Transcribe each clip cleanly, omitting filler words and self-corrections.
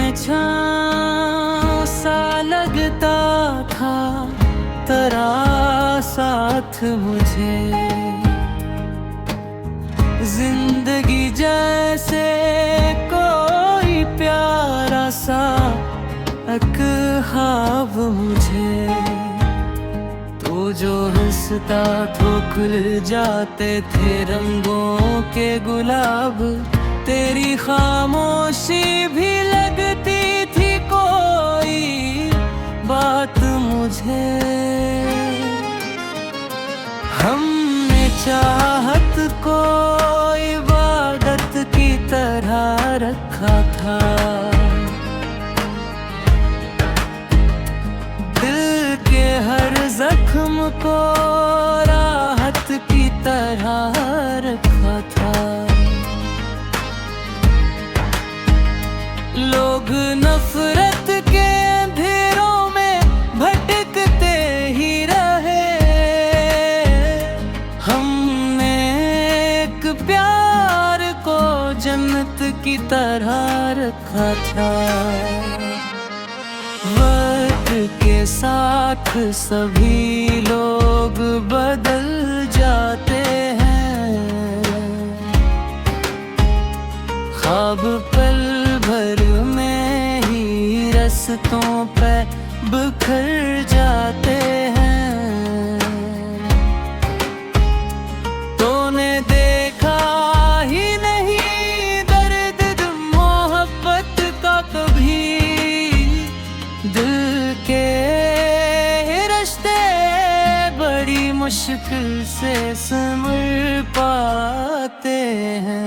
में छाँव सा लगता था तेरा साथ मुझे, जिंदगी जैसे कोई प्यारा सा एक ख्वाब मुझे। तो जो हंसता तो खुल जाते थे रंगों के गुलाब, तेरी खामोशी भी लगती थी कोई बात मुझे। हमने चाहत को इबादत की तरह रखा था, दिल के हर जख्म को राहत की तरह रखा था। लोग नफरत के अंधेरों में भटकते ही रहे, हमने एक प्यार को जन्नत की तरह रखा था। वक्त के साथ सभी लोग बदल जाते हैं, ख्वाब पल भर में ही रस्तों पे बिखर जाते हैं। तूने देखा ही नहीं दर्द मोहब्बत का कभी, दिल के रिश्ते बड़ी मुश्किल से संभल पाते हैं।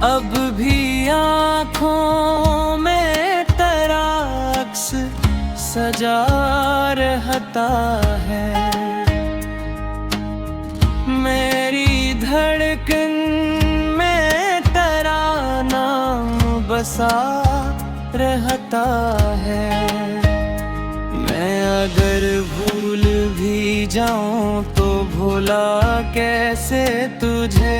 अब भी आँखों में तेरा अक्स सजा रहता है, मेरी धड़कन में तेरा नाम बसा रहता है। मैं अगर भूल भी जाऊं तो भूला कैसे तुझे,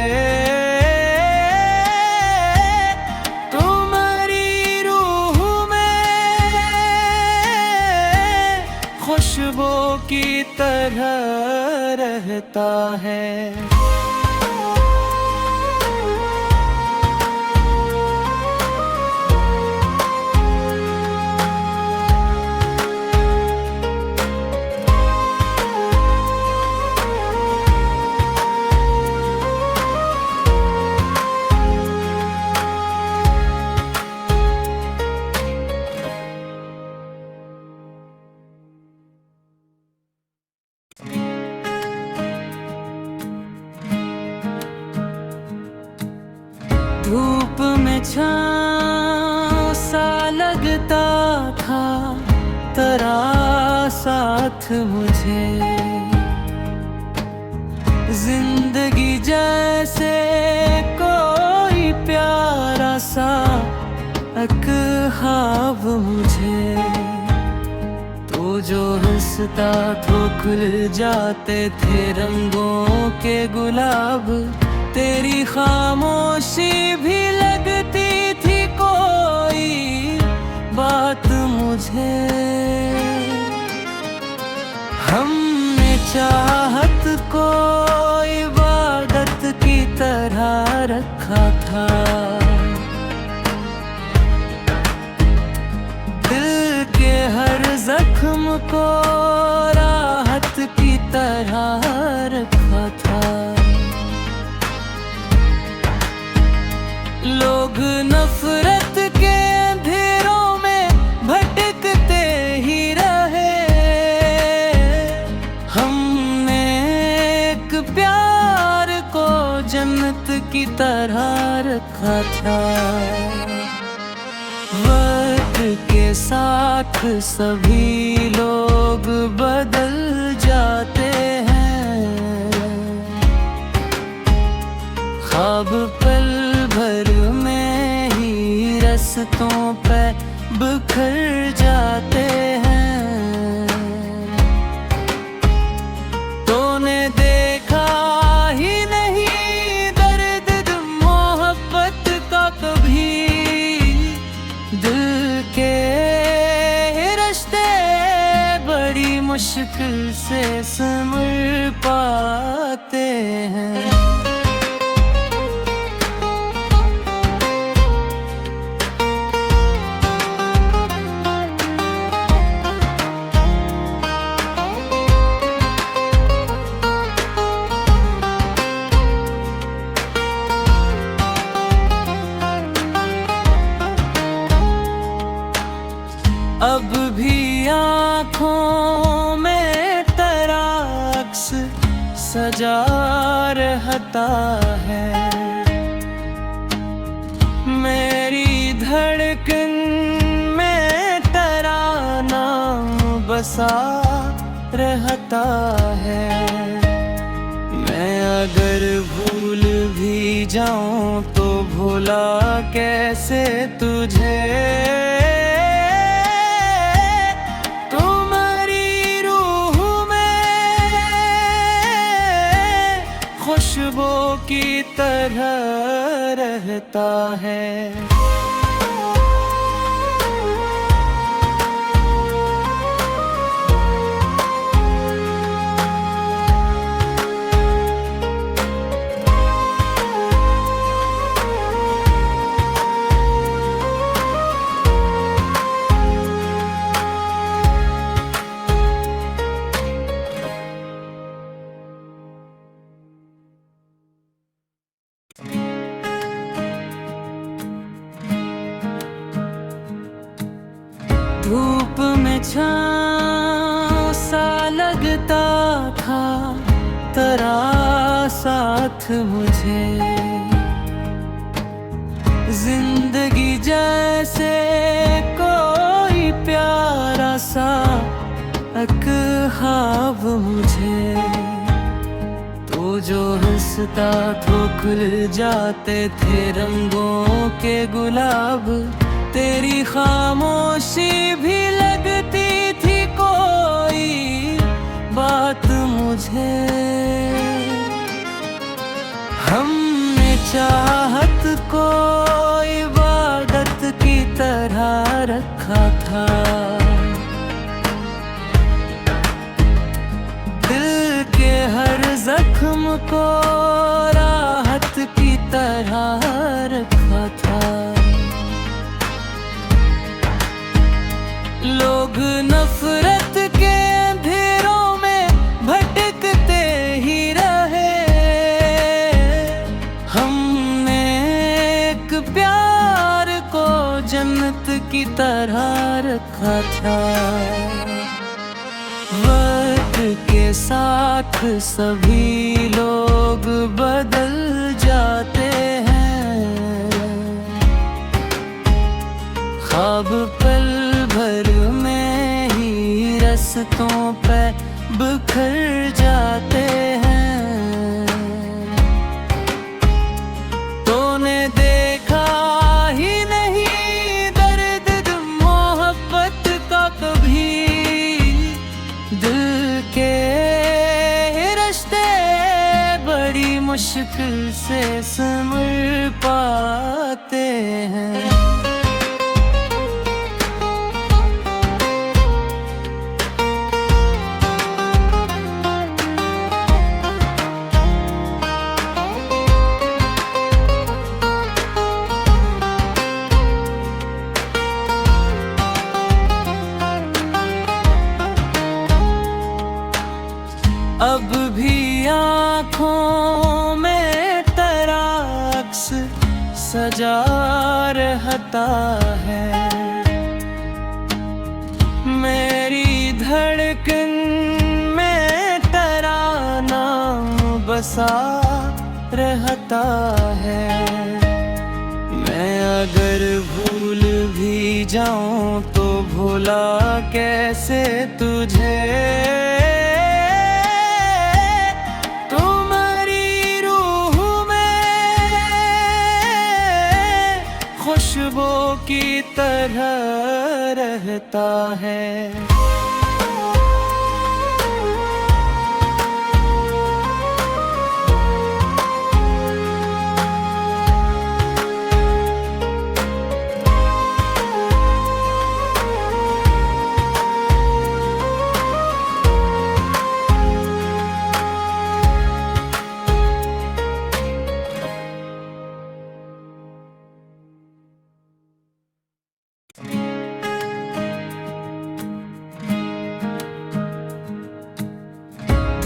खुशबू की तरह रहता है। धूप में छाँव सा लगता था तेरा साथ मुझे, जिंदगी जैसे कोई प्यारा सा एक ख्वाब मुझे। तो जो हंसता तो खुल जाते थे रंगों के गुलाब, तेरी खामोशी भी लगती थी कोई बात मुझे। हमने चाहत को इबादत की तरह रखा था, दिल के हर जख्म को राहत की तरह रखा था। लोग नफरत के अंधेरों में भटकते ही रहे, हमने एक प्यार को जन्नत की तरह रखा था। वक्त के साथ सभी लोग बदल जाते हैं, ख्वाब पल भर में ही रस्तों पे बिखर जाते हैं। तूने देखा ही नहीं दर्द मोहब्बत का कभी, दिल के रिश्ते बड़ी मुश्किल से संभल पाते हैं। अब भी आँखों में तेरा अक्स सजा रहता है। मेरी धड़कन में तेरा नाम बसा रहता है। मैं अगर भूल भी जाऊं तो भूला कैसे तुझे, खुशबू की तरह रहता है। धूप में छाँव सा लगता था तेरा साथ मुझे। जिंदगी जैसे कोई प्यारा सा एक ख्वाब मुझे। तो जो हंसता तो खुल जाते थे रंगों के गुलाब, तेरी खामोशी भी लगती थी कोई बात मुझे। हमने चाहत को इबादत की तरह रखा था। दिल के हर जख्म को राहत की तरह रखा था। लोग नफरत के अंधेरों में भटकते ही रहे। हमने एक प्यार को जन्नत की तरह रखा था। वक्त के साथ सभी लोग बदल जाते हैं। ख्वाब पल भर में ही रस्तों पे बिखर जाते हैं। तूने देखा ही नहीं दर्द मोहब्बत का कभी, दिल के रिश्ते बड़ी मुश्किल से संभल पाते हैं। अब भी आँखों में तेरा अक्स सजा रहता है। मेरी धड़कन में तेरा नाम बसा रहता है। मैं अगर भूल भी जाऊं तो भूला कैसे तुझे, तुम्हारी रूह में खुशबू की तरह रहता है।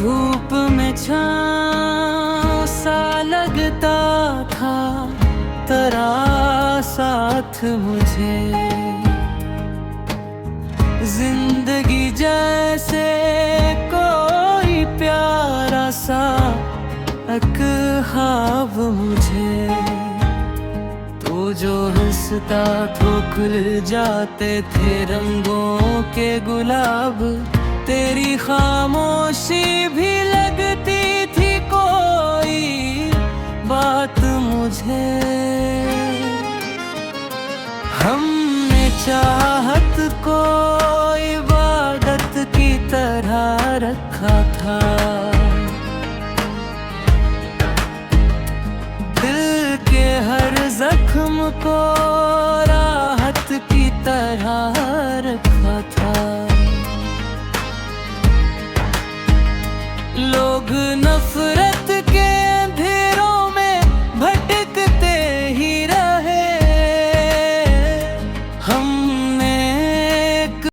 धूप में छाँव सा लगता था तेरा साथ मुझे, जिंदगी जैसे कोई प्यारा सा एक ख्वाब मुझे। तू जो हंसता तो खुल जाते थे रंगों के गुलाब, तेरी खामोशी भी लगती थी कोई बात मुझे। हमने चाहत को इबादत की तरह रखा था, दिल के हर जख्म को